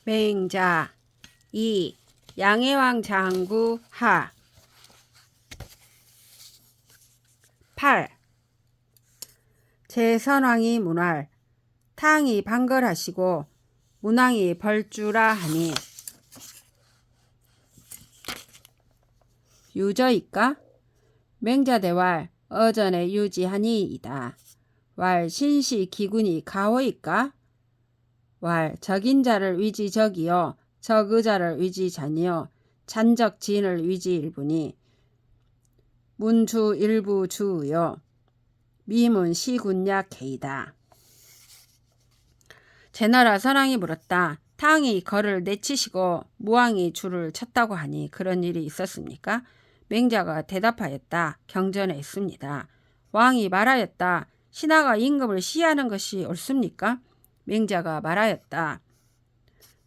맹자 2. 양해왕 장구 하 8. 제선왕이 문활 탕이 방걸하시고 문왕이 벌주라 하니 유저이까? 맹자대왈 어전에 유지하니이다. 왈 신시 기군이 가호이까? 왈 적인자를 위지적이요 적의자를 위지자니요 잔적 지인을 위지일부니 문주 일부 주요 미문 시군약 개이다. 제나라 선왕이 물었다. 탕이 거를 내치시고 무왕이 줄을 쳤다고 하니 그런 일이 있었습니까? 맹자가 대답하였다. 경전에 있습니다. 왕이 말하였다. 신하가 임금을 시해하는 것이 옳습니까? 맹자가 말하였다.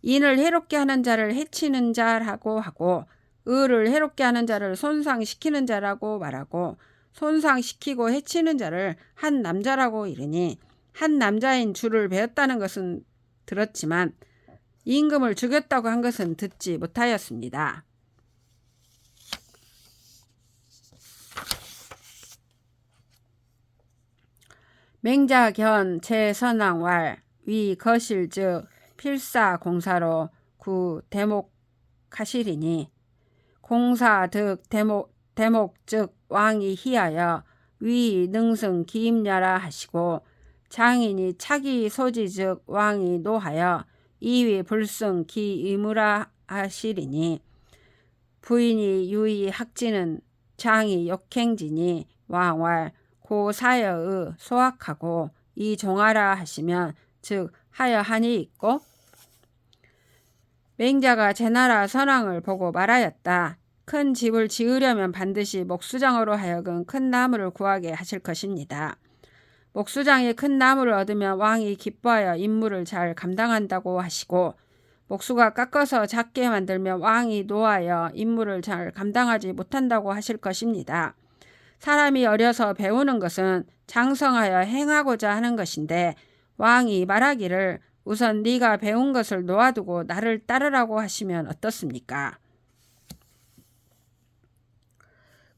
인을 해롭게 하는 자를 해치는 자라고 하고 의를 해롭게 하는 자를 손상시키는 자라고 말하고 손상시키고 해치는 자를 한 남자라고 이르니 한 남자인 줄을 베었다는 것은 들었지만 임금을 죽였다고 한 것은 듣지 못하였습니다. 맹자견 제선왕왈 위 거실 즉 필사 공사로 구 대목하시리니 공사 득 대목 즉 왕이 희하여 위 능승 기임야라 하시고 장인이 차기 소지 즉 왕이 노하여 이위 불승 기의무라 하시리니 부인이 유의 학지는 장이 욕행지니 왕왈 고사여의 소악하고 이 종하라 하시면 즉 하여 한이 있고 맹자가 제나라 선왕을 보고 말하였다. 큰 집을 지으려면 반드시 목수장으로 하여금 큰 나무를 구하게 하실 것입니다. 목수장이 큰 나무를 얻으면 왕이 기뻐하여 임무를 잘 감당한다고 하시고 목수가 깎아서 작게 만들면 왕이 노하여 임무를 잘 감당하지 못한다고 하실 것입니다. 사람이 어려서 배우는 것은 장성하여 행하고자 하는 것인데 왕이 말하기를 우선 네가 배운 것을 놓아두고 나를 따르라고 하시면 어떻습니까?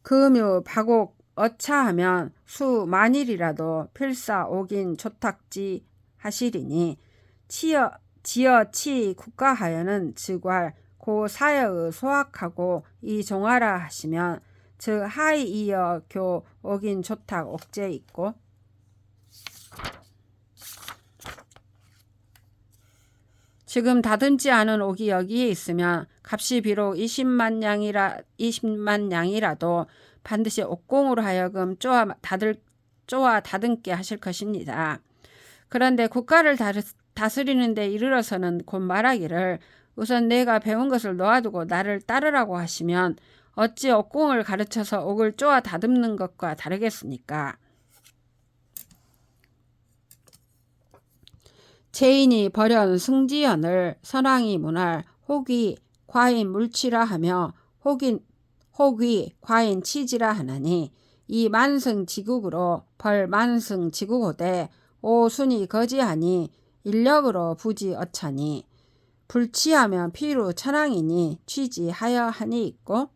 금유 박옥 어차하면 수 만일이라도 필사 옥인 초탁지 하시리니 지어 치 국가하여는 즉왈 고 사여의 소악하고 이 종하라 하시면 즉 하이 이어 교 옥인 초탁 옥제 있고 지금 다듬지 않은 옥이 여기에 있으면 값이 비록 20만 양이라도 반드시 옥공으로 하여금 쪼아 다듬게 하실 것입니다. 그런데 국가를 다스리는 데 이르러서는 곧 말하기를 우선 내가 배운 것을 놓아두고 나를 따르라고 하시면 어찌 옥공을 가르쳐서 옥을 쪼아 다듬는 것과 다르겠습니까? 제인이 벌연 승지연을 선왕이 문할 혹이 과인 물치라 하며 혹이 과인 치지라 하나니 이 만승지국으로 벌 만승지국호되 오순이 거지하니 인력으로 부지 어차니 불치하면 피루 천왕이니 취지하여 하니 있고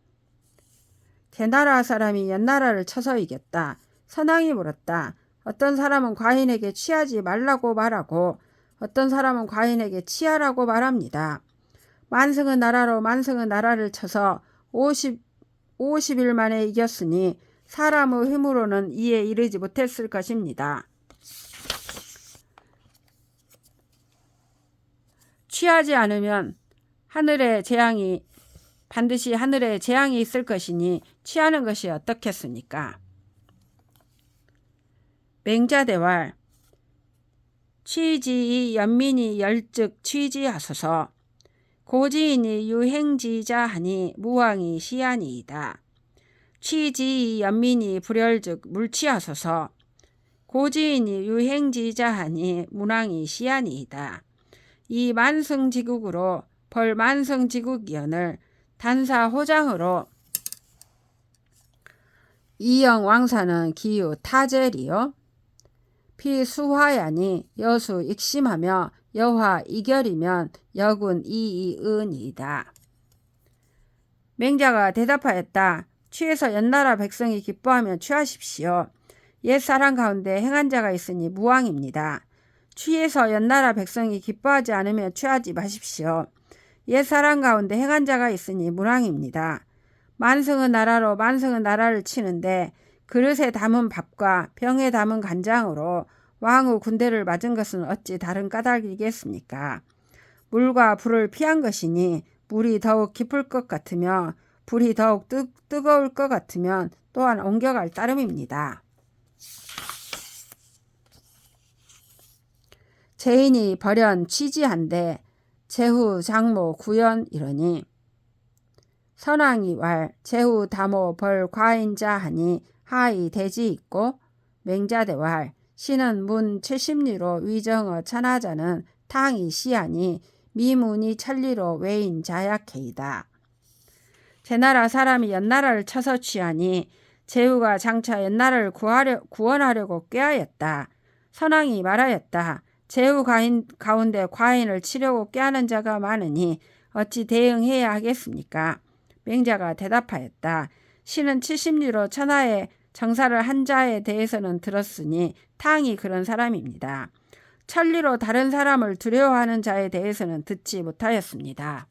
제나라 사람이 연나라를 쳐서 이겼다. 선왕이 물었다. 어떤 사람은 과인에게 취하지 말라고 말하고 어떤 사람은 과인에게 취하라고 말합니다. 만승의 나라를 쳐서 50일 만에 이겼으니 사람의 힘으로는 이에 이르지 못했을 것입니다. 취하지 않으면 반드시 하늘에 재앙이 있을 것이니 취하는 것이 어떻겠습니까? 맹자대왈 취지이 연민이 열즉 취지하소서 고지인이 유행지자 하니 무왕이 시하니이다. 취지이 연민이 불열즉 물취하소서 고지인이 유행지자 하니 문왕이 시하니이다. 이 만승지국으로 벌 만승지국이언을 단사호장으로 이영 왕사는 기유 타젤이요 피수화야니 여수 익심하며 여화 이결이면 여군 이이은이다. 맹자가 대답하였다. 취해서 연나라 백성이 기뻐하면 취하십시오. 옛사람 가운데 행한 자가 있으니 무왕입니다. 취해서 연나라 백성이 기뻐하지 않으면 취하지 마십시오. 옛사람 가운데 행한 자가 있으니 무왕입니다. 만성의 나라로 만성의 나라를 치는데 그릇에 담은 밥과 병에 담은 간장으로 왕의 군대를 맞은 것은 어찌 다른 까닭이겠습니까? 물과 불을 피한 것이니 물이 더욱 깊을 것 같으며 불이 더욱 뜨거울 것 같으면 또한 옮겨갈 따름입니다. 제인이 벌연 취지한데 제후 장모 구연 이러니 선왕이 왈 제후 다모 벌 과인자 하니 하이 대지 있고 맹자대왈 신은 문 70리로 위정어 천하자는 탕이 시하니 미문이 천리로 외인 자약해이다. 제나라 사람이 연나라를 쳐서 취하니 제후가 장차 연나라를 구원하려고 꾀하였다. 선왕이 말하였다. 제후 가운데 과인을 치려고 꾀하는 자가 많으니 어찌 대응해야 하겠습니까? 맹자가 대답하였다. 신은 70리로 천하에 정사를 한 자에 대해서는 들었으니 탕이 그런 사람입니다. 천리로 다른 사람을 두려워하는 자에 대해서는 듣지 못하였습니다.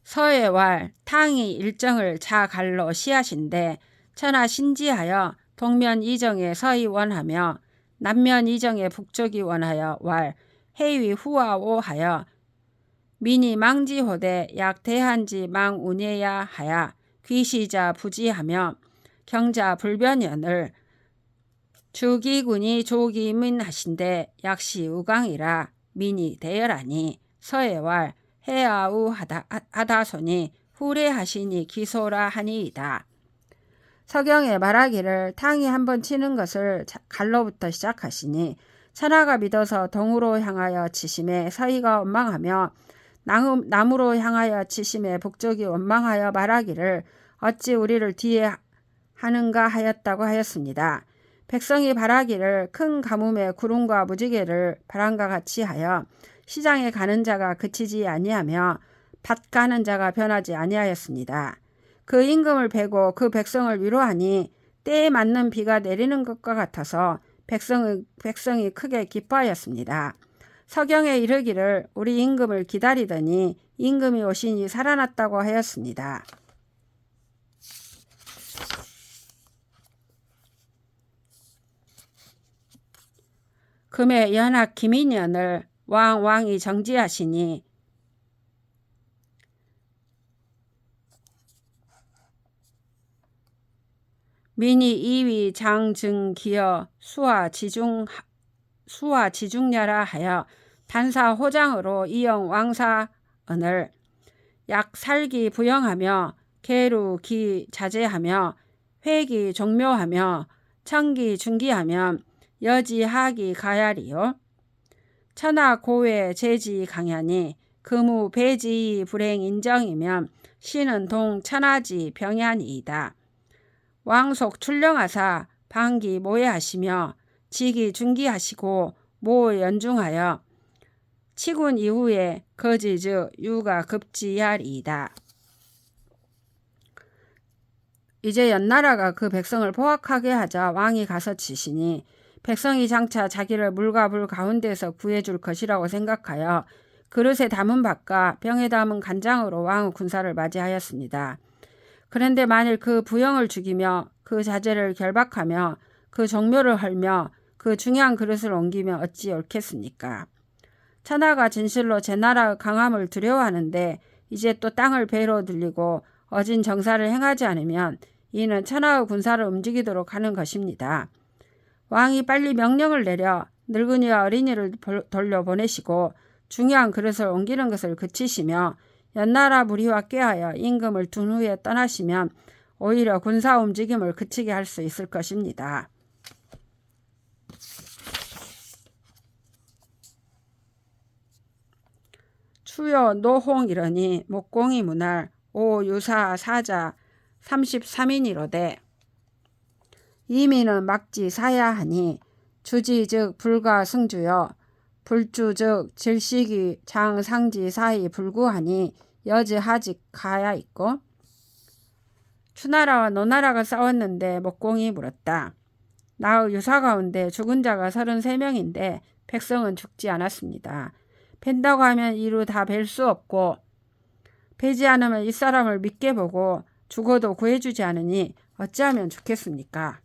서의 왈 탕이 일정을 자갈로 시하신데 천하 신지하여 동면 이정에 서이 원하며 남면 이정에 북쪽이 원하여 왈 해위 후하오 하여 민이 망지호대 약 대한지 망운예야 하야 귀시자 부지하며 경자 불변연을 주기군이 조기민 하신데 약시 우강이라 민이 대열하니 서의 왈 해아우 하다소니 후레하시니 기소라 하니이다. 서경에 말하기를 탕이 한번 치는 것을 갈로부터 시작하시니 천하가 믿어서 동으로 향하여 치심에 서희가 원망하며 남으로 향하여 치심에 북쪽이 원망하여 말하기를 어찌 우리를 뒤에 하는가 하였다고 하였습니다. 백성이 바라기를 큰 가뭄에 구름과 무지개를 바람과 같이 하여 시장에 가는 자가 그치지 아니하며 밭 가는 자가 변하지 아니하였습니다. 그 임금을 베고 그 백성을 위로하니 때에 맞는 비가 내리는 것과 같아서 백성이 크게 기뻐하였습니다. 서경에 이르기를 우리 임금을 기다리더니 임금이 오시니 살아났다고 하였습니다. 금의 연학 김인연을 왕이 정지하시니 민이 이위 장증기여 수하 지중려라 하여 단사 호장으로 이영 왕사언을 약 살기 부영하며 계루기 자제하며 회기 종묘하며 청기 중기하며 여지 하기 가야리요 천하 고외 제지 강야니 금우 배지 불행 인정이면 신은 동 천하지 병야니이다. 왕속 출령하사 방기 모해하시며 지기 중기하시고 모 연중하여 치군 이후에 거지즉 유가 급지야리이다. 이제 연나라가 그 백성을 포악하게 하자 왕이 가서 치시니 백성이 장차 자기를 물과 불 가운데서 구해줄 것이라고 생각하여 그릇에 담은 밥과 병에 담은 간장으로 왕의 군사를 맞이하였습니다. 그런데 만일 그 부영을 죽이며 그 자제를 결박하며 그 종묘를 헐며 그 중요한 그릇을 옮기며 어찌 옳겠습니까? 천하가 진실로 제 나라의 강함을 두려워하는데 이제 또 땅을 배로 들리고 어진 정사를 행하지 않으면 이는 천하의 군사를 움직이도록 하는 것입니다. 왕이 빨리 명령을 내려 늙은이와 어린이를 돌려보내시고 중요한 그릇을 옮기는 것을 그치시며 연나라 무리와 꾀하여 임금을 둔 후에 떠나시면 오히려 군사 움직임을 그치게 할 수 있을 것입니다. 추요 노홍 이러니 목공이 문할 오 유사 사자 33인이로되 이민은 막지 사야 하니 주지 즉 불가 승주여 불주 즉 질식이 장상지 사이 불구하니 여지 하직 가야 있고 추나라와 노나라가 싸웠는데 목공이 물었다. 나의 유사 가운데 죽은 자가 33명인데 백성은 죽지 않았습니다. 벤다고 하면 이루 다 뵐 수 없고 베지 않으면 이 사람을 믿게 보고 죽어도 구해주지 않으니 어찌하면 좋겠습니까?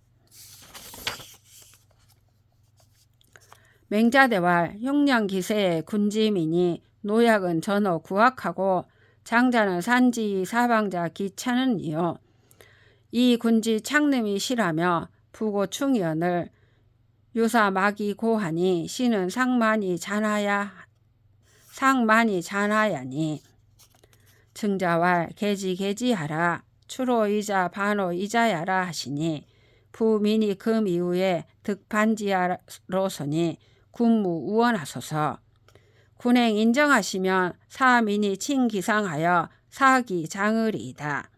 맹자대왈 흉령기세의 군지민이 노약은 전어 구악하고 장자는 산지 사방자 기차는 이요. 이 군지 창름이 실하며 부고 충연을 유사 막이 고하니 시는 상만이 잔하야니 증자왈 개지하라 추로이자 반호이자야라 하시니 부민이 금 이후에 득반지하로서니 군무 우원하소서. 군행 인정하시면 사민이 칭기상하여 사기 장의리이다.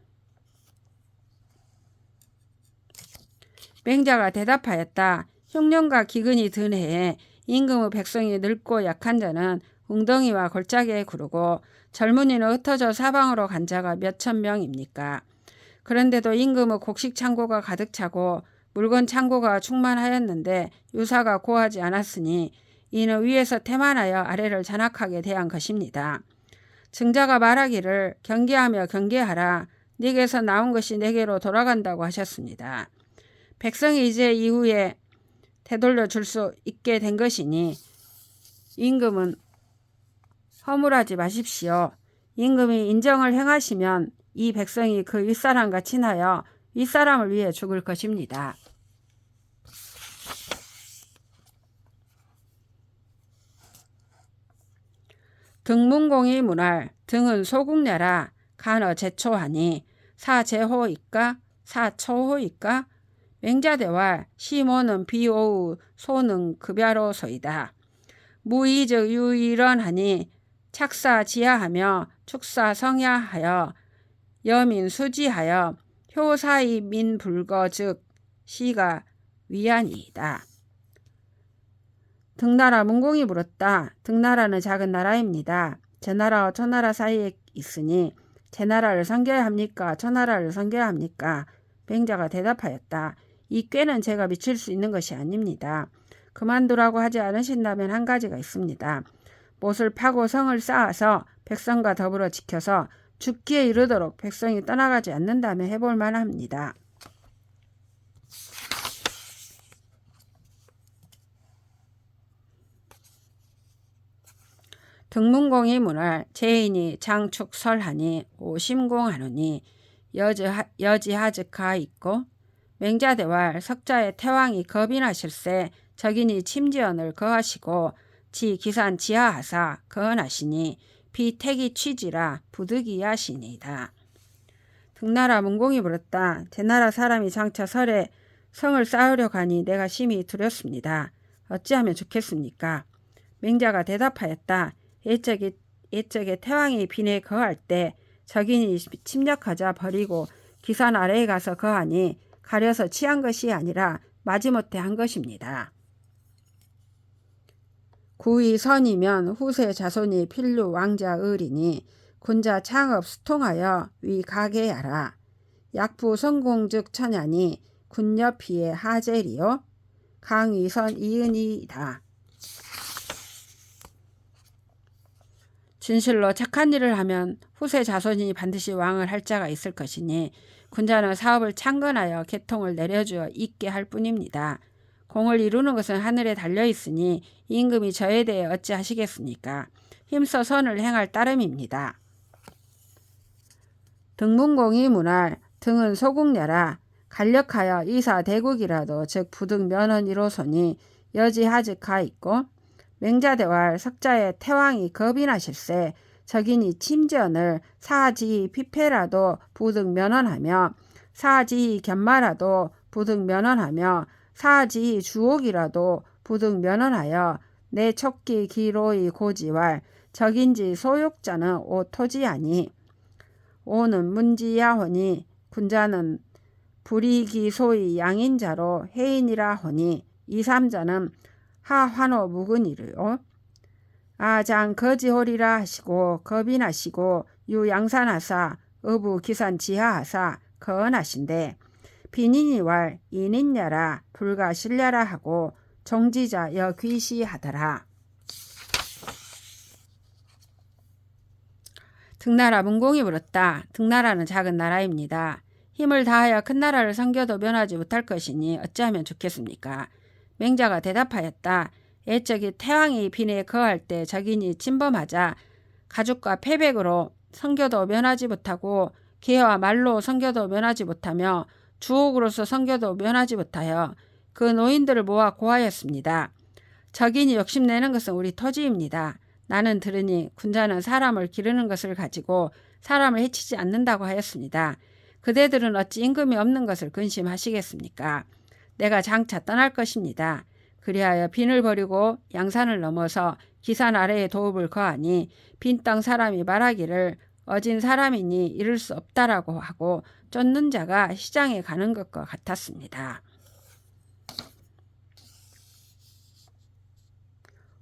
맹자가 대답하였다. 흉년과 기근이 든 해에 임금의 백성이 늙고 약한 자는 웅덩이와 골짜기에 구르고 젊은이는 흩어져 사방으로 간 자가 몇천 명입니까? 그런데도 임금의 곡식 창고가 가득 차고 물건 창고가 충만하였는데 유사가 고하지 않았으니 이는 위에서 태만하여 아래를 잔악하게 대한 것입니다. 증자가 말하기를 경계하며 경계하라. 네게서 나온 것이 내게로 돌아간다고 하셨습니다. 백성이 이제 이후에 되돌려 줄 수 있게 된 것이니 임금은 허물하지 마십시오. 임금이 인정을 행하시면 이 백성이 그 윗사람과 친하여 윗사람을 위해 죽을 것입니다. 등문공이 문할 등은 소국냐라 간어 제초하니 사제호이까 사초호이까 맹자대왈 시모는 비오우 소는 급야로소이다. 무의즉 유일언하니 착사 지하하며 축사 성야하여 여민 수지하여 효사이 민불거 즉 시가 위안이다. 등나라 문공이 물었다. 등나라는 작은 나라입니다. 제 나라와 초나라 사이에 있으니 제 나라를 섬겨야 합니까? 초나라를 섬겨야 합니까? 맹자가 대답하였다. 이 꾀는 제가 미칠 수 있는 것이 아닙니다. 그만두라고 하지 않으신다면 한 가지가 있습니다. 못을 파고 성을 쌓아서 백성과 더불어 지켜서 죽기에 이르도록 백성이 떠나가지 않는다면 해볼 만합니다. 등문공이 문할 제인이 장축설하니 오심공하노니 여지하즉하 있고 맹자대왈 석자의 태왕이 겁이 나실세 적인이 침지언을 거하시고 지 기산 지하하사 거언하시니 비택이 취지라 부득이하시니이다. 등나라 문공이 물었다. 제 나라 사람이 장차 설에 성을 쌓으려 가니 내가 심히 두렵습니다. 어찌하면 좋겠습니까? 맹자가 대답하였다. 옛적에 태왕이 빈에 거할 때 적인이 침략하자 버리고 기산 아래에 가서 거하니 가려서 취한 것이 아니라 마지못해 한 것입니다. 구의 선이면 후세 자손이 필루 왕자 을이니 군자 창업 수통하여 위 가게하라. 약부 성공즉 천야니 군여피의 하젤이요 강위선 이은이다. 진실로 착한 일을 하면 후세 자손이 반드시 왕을 할 자가 있을 것이니 군자는 사업을 창건하여 계통을 내려주어 있게 할 뿐입니다. 공을 이루는 것은 하늘에 달려있으니 임금이 저에 대해 어찌하시겠습니까? 힘써 선을 행할 따름입니다. 등문공이 문할 등은 소국녀라 간력하여 이사 대국이라도 즉 부득 면언이로소니 여지하즉하 있고 맹자대왈 석자의 태왕이 겁이 나실세 적인이 침전을 사지 피폐라도 부득 면언하며 사지 견마라도 부득 면언하며 사지 주옥이라도 부득 면언하여 내 촉기 기로이 고지왈 적인지 소욕자는 오토지하니 오는 문지야호니 군자는 불이기 소위 양인자로 해인이라 하니 이 삼자는 하환호 묵은이르요. 아장 거지홀이라 하시고 겁이나시고 유양산하사 어부 기산 지하하사 거언하신데 비닌이왈 이닌야라 불가실ля라 하고 종지자 여귀시하더라. 등나라 문공이 물었다. 등나라는 작은 나라입니다. 힘을 다하여 큰 나라를 섬겨도 면하지 못할 것이니 어찌하면 좋겠습니까? 맹자가 대답하였다. 애적이 태왕이 빈에 거할 때 적인이 침범하자 가죽과 패백으로 섬겨도 면하지 못하고 개와 말로 섬겨도 면하지 못하며 주옥으로서 섬겨도 면하지 못하여 그 노인들을 모아 고하였습니다. 적인이 욕심내는 것은 우리 토지입니다. 나는 들으니 군자는 사람을 기르는 것을 가지고 사람을 해치지 않는다고 하였습니다. 그대들은 어찌 임금이 없는 것을 근심하시겠습니까? 내가 장차 떠날 것입니다. 그리하여 빈을 버리고 양산을 넘어서 기산 아래에 도읍을 거하니 빈 땅 사람이 말하기를 어진 사람이니 이를 수 없다라고 하고 쫓는 자가 시장에 가는 것과 같았습니다.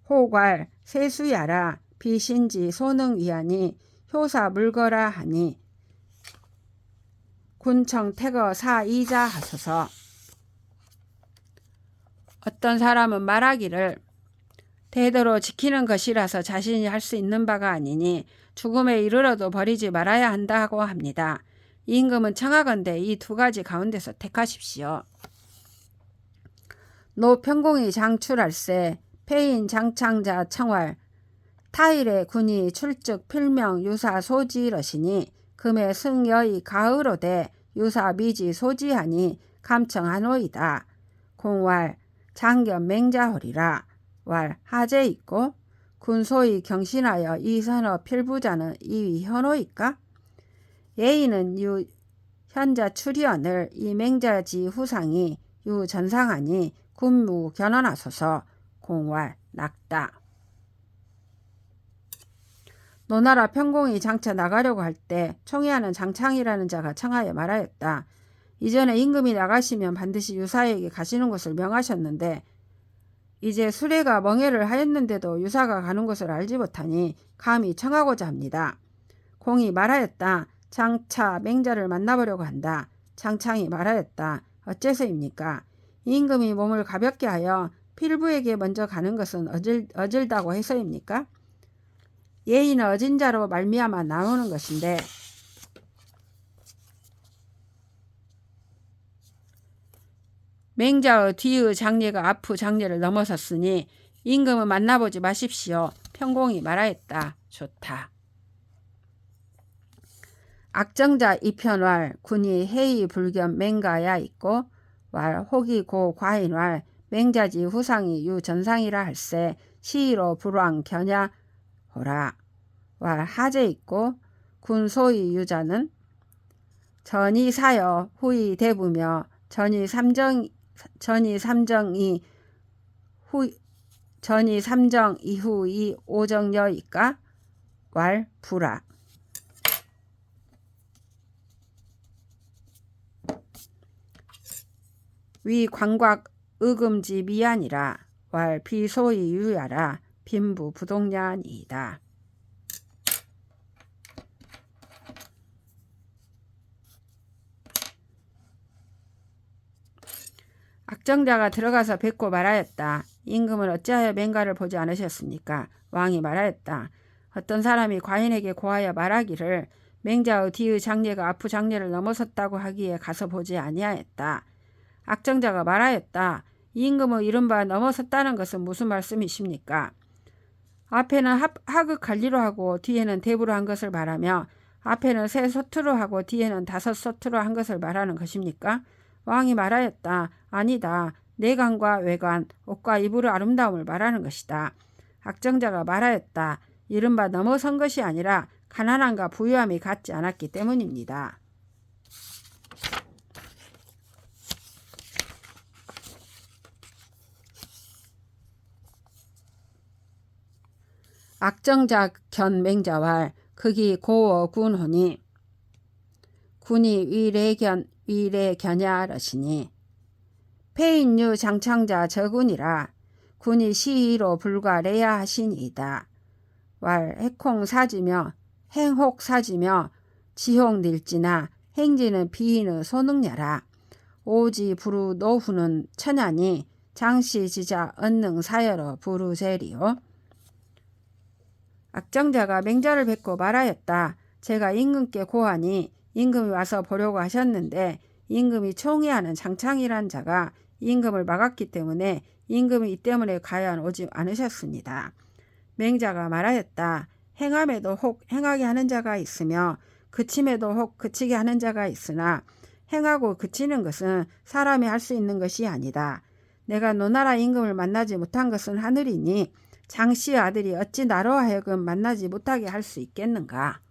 호괄 세수야라 비신지 소능위하니 효사 물거라 하니 군청 태거 사이자 하소서. 어떤 사람은 말하기를 대대로 지키는 것이라서 자신이 할 수 있는 바가 아니니 죽음에 이르러도 버리지 말아야 한다고 합니다. 임금은 청하건대 이 두 가지 가운데서 택하십시오. 노평공이 장출할세 폐인 장창자 청활 타일의 군이 출즉 필명 유사 소지러시니 금의 승여의 가을오대 유사 미지 소지하니 감청하노이다. 공왈 장견 맹자허리라. 왈 하제 있고 군소의 경신하여 이선어 필부자는 이위 현호이까? 예의는 유 현자 출현을 이 맹자지 후상이 유 전상하니 군무 견언하소서. 공왈 낙다. 노나라 평공이 장차 나가려고 할 때 총애하는 장창이라는 자가 청하여 말하였다. 이전에 임금이 나가시면 반드시 유사에게 가시는 것을 명하셨는데 이제 수레가 멍해를 하였는데도 유사가 가는 것을 알지 못하니 감히 청하고자 합니다. 공이 말하였다. 장차 맹자를 만나보려고 한다. 장창이 말하였다. 어째서입니까? 임금이 몸을 가볍게 하여 필부에게 먼저 가는 것은 어질다고 해서입니까? 예의는 어진 자로 말미암아 나오는 것인데 맹자의 뒤의 장례가 앞의 장례를 넘어섰으니 임금은 만나보지 마십시오. 평공이 말하였다. 좋다. 악정자 이편왈 군이 해이 불견 맹가야 있고 왈 혹이 고 과인왈 맹자지 후상이 유 전상이라 할세 시로 불왕 겨냐 호라. 왈 하제 있고 군 소위 유자는 전이 사여 후이 대부며 전이 삼정 이후이 오정여이까 왈 부라. 위 광곽 의금지 미안이라. 왈 비소이 유야라. 빈부 부동량이다. 악정자가 들어가서 뵙고 말하였다. 임금은 어찌하여 맹가를 보지 않으셨습니까? 왕이 말하였다. 어떤 사람이 과인에게 고하여 말하기를 맹자의 뒤의 장례가 앞의 장례를 넘어섰다고 하기에 가서 보지 아니하였다. 악정자가 말하였다. 임금의 이른바 넘어섰다는 것은 무슨 말씀이십니까? 앞에는 하극 관리로 하고 뒤에는 대부로 한 것을 말하며 앞에는 세 소투로 하고 뒤에는 다섯 소투로 한 것을 말하는 것입니까? 왕이 말하였다. 아니다. 내관과 외관, 옷과 이불의 아름다움을 말하는 것이다. 악정자가 말하였다. 이른바 넘어선 것이 아니라 가난함과 부유함이 같지 않았기 때문입니다. 악정자 견 맹자왈 극이 고어 군호니 군이 위례견야러시니 폐인유 장창자 저군이라 군이 시의로 불가래야 하시니이다. 왈 해콩 사지며 행혹 사지며 지홍 닐지나 행지는 비인의 소능야라. 오지 부루 노후는 천하니 장시 지자 언능 사여러 부르세리요. 악정자가 맹자를 뵙고 말하였다. 제가 임금께 고하니 임금이 와서 보려고 하셨는데 임금이 총애하는 장창이란 자가 임금을 막았기 때문에 임금이 이 때문에 과연 오지 않으셨습니다. 맹자가 말하였다. 행함에도 혹 행하게 하는 자가 있으며 그침에도 혹 그치게 하는 자가 있으나 행하고 그치는 것은 사람이 할 수 있는 것이 아니다. 내가 노나라 임금을 만나지 못한 것은 하늘이니 장씨의 아들이 어찌 나로 하여금 만나지 못하게 할 수 있겠는가.